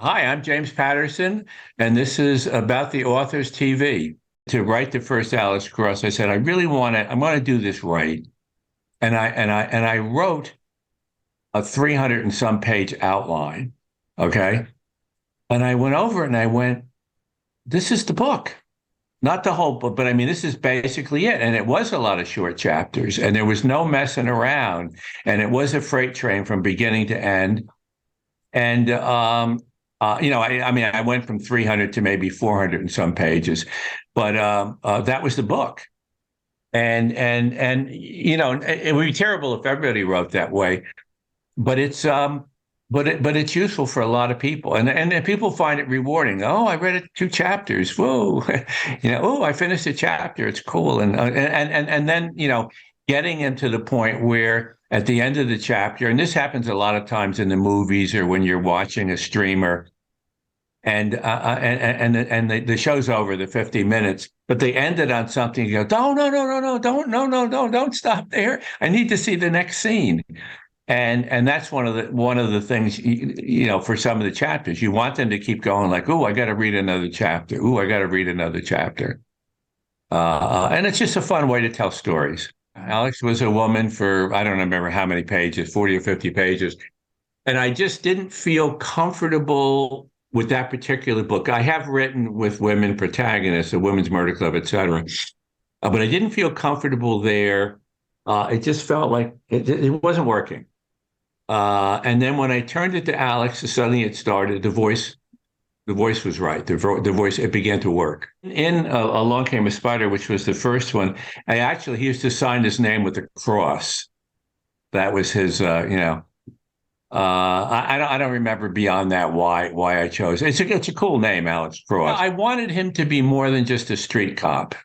Hi, I'm James Patterson, and this is about the author's TV. To write the first Alex Cross, I said, I really want to, I want to do this right. And I wrote a 300 and some page outline. Okay. And I went over it and I went, this is the book. Not the whole book, but I mean, this is basically it. And it was a lot of short chapters, and there was no messing around. And it was a freight train from beginning to end. And I mean, I went from 300 to maybe 400 and some pages, but that was the book. And it would be terrible if everybody wrote that way, but it's useful for a lot of people, and people find it rewarding. Oh, I read it 2 chapters. Whoa, oh, I finished a chapter. It's cool, and then getting into the point where at the end of the chapter, and this happens a lot of times in the movies or when you're watching a streamer, and the show's over, the 50 minutes, but they ended on something. You go, oh, no, don't, no, don't stop there. I need to see the next scene. And that's one of the things, for some of the chapters, you want them to keep going, like, oh, I got to read another chapter. Oh, I got to read another chapter. And it's just a fun way to tell stories. Alex was a woman for, I don't remember how many pages, 40 or 50 pages. And I just didn't feel comfortable with that particular book. I have written with women protagonists, the Women's Murder Club, et cetera, but I didn't feel comfortable there. It just felt like it wasn't working. And then when I turned it to Alex, suddenly it started. The voice was right. The voice, it began to work. In Along Came a Spider, which was the first one, he used to sign his name with a cross. That was his, I don't remember beyond that why I chose. It's a cool name, Alex Cross. I wanted him to be more than just a street cop,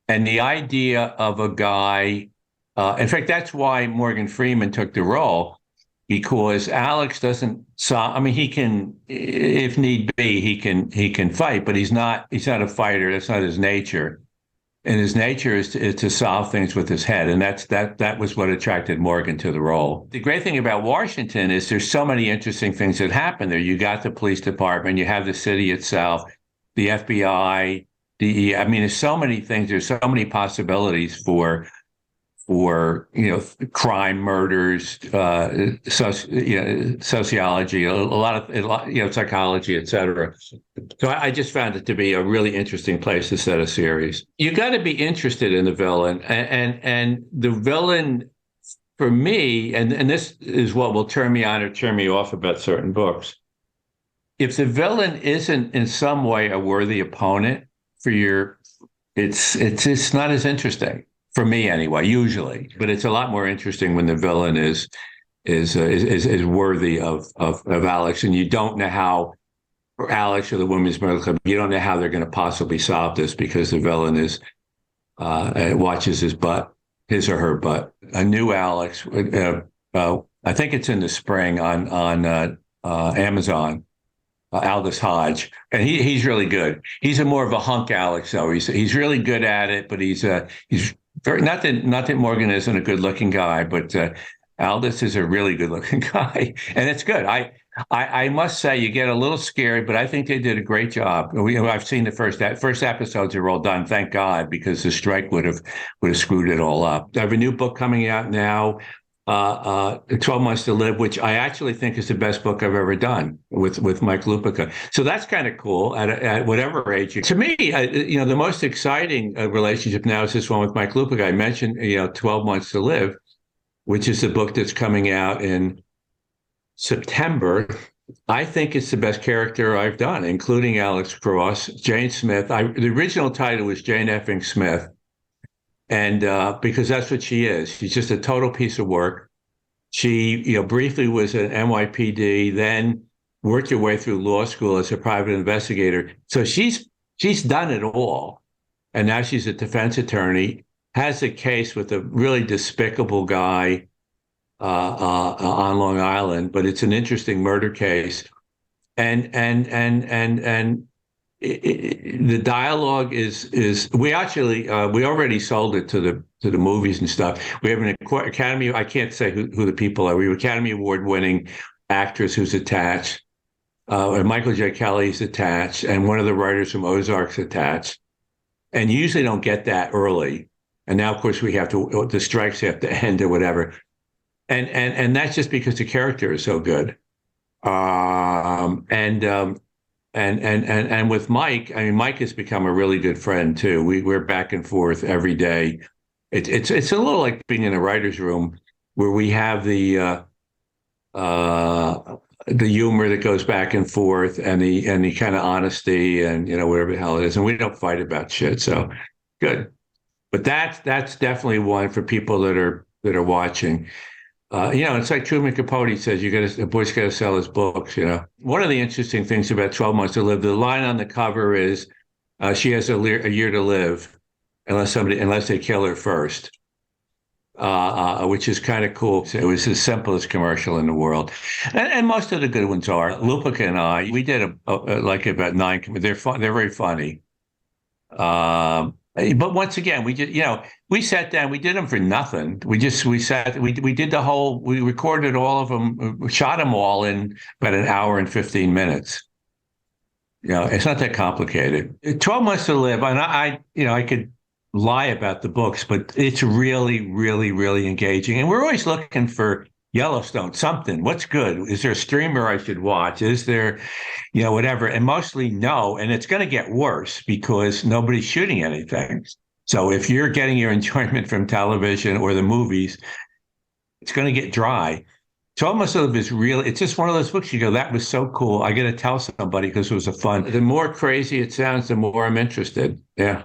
and the idea of a guy. In fact, that's why Morgan Freeman took the role, because Alex doesn't. I mean, he can, if need be, he can fight, but he's not a fighter. That's not his nature. And his nature is to solve things with his head, and that was what attracted Morgan to the role. The great thing about Washington is there's so many interesting things that happen there. You got the police department, you have the city itself, the FBI, DEA. I mean, there's so many things. There's so many possibilities for crime, murders, sociology, a lot of psychology, et cetera. So I just found it to be a really interesting place to set a series. You got to be interested in the villain, and the villain for me, and this is what will turn me on or turn me off about certain books. If the villain isn't in some way a worthy opponent for it's not as interesting. For me, anyway, usually, but it's a lot more interesting when the villain is worthy of Alex, and you don't know how, or Alex or the Women's Murder Club, you don't know how they're going to possibly solve this because the villain watches his or her butt. A new Alex, I think it's in the spring on Amazon. Aldous Hodge, and he's really good. He's more of a hunk Alex, though. He's really good at it, but he's very, not that Morgan isn't a good looking guy, but Aldous is a really good looking guy, and it's good. I must say, you get a little scary, but I think they did a great job. I've seen the first episodes are all done, thank God, because the strike would have screwed it all up. I have a new book coming out now. 12 Months to Live, which I actually think is the best book I've ever done with Mike Lupica. So that's kind of cool at whatever age. To me, the most exciting relationship now is this one with Mike Lupica. I mentioned, 12 Months to Live, which is the book that's coming out in September. I think it's the best character I've done, including Alex Cross, Jane Smith. The original title was Jane effing Smith. And because that's what she is. She's just a total piece of work. She, briefly was an NYPD, then worked her way through law school as a private investigator. So she's done it all. And now she's a defense attorney, has a case with a really despicable guy on Long Island, but it's an interesting murder case. And the dialogue is we already sold it to the movies and stuff. We have an Academy. I can't say who the people are. We have Academy Award winning actress who's attached. and Michael J. Kelly's attached, and one of the writers from Ozark's attached. And you usually don't get that early. And now, of course, we have to the strikes have to end or whatever. And that's just because the character is so good. And with Mike, I mean, Mike has become a really good friend too. We're back and forth every day. It's a little like being in a writer's room where we have the humor that goes back and forth and the kind of honesty and whatever the hell it is, and we don't fight about shit. So good. But that's definitely one for people that are watching. It's like Truman Capote says, a boy's got to sell his books. One of the interesting things about 12 Months to Live, the line on the cover is, she has a year to live, unless they kill her first, which is kind of cool. So it was the simplest commercial in the world, and most of the good ones are. Lupica and I, we did like about 9. They're fun. They're very funny. But once again, we just, we sat down, we did them for nothing. We did we recorded all of them, shot them all in about an hour and 15 minutes. It's not that complicated. 12 Months to Live, and I could lie about the books, but it's really, really, really engaging. And we're always looking for Yellowstone, something. What's good? Is there a streamer I should watch? Is there, whatever? And mostly no. And it's going to get worse because nobody's shooting anything. So if you're getting your enjoyment from television or the movies, it's going to get dry. So almost sort of is real. It's just one of those books you go, that was so cool. I got to tell somebody because it was a fun. The more crazy it sounds, the more I'm interested. Yeah.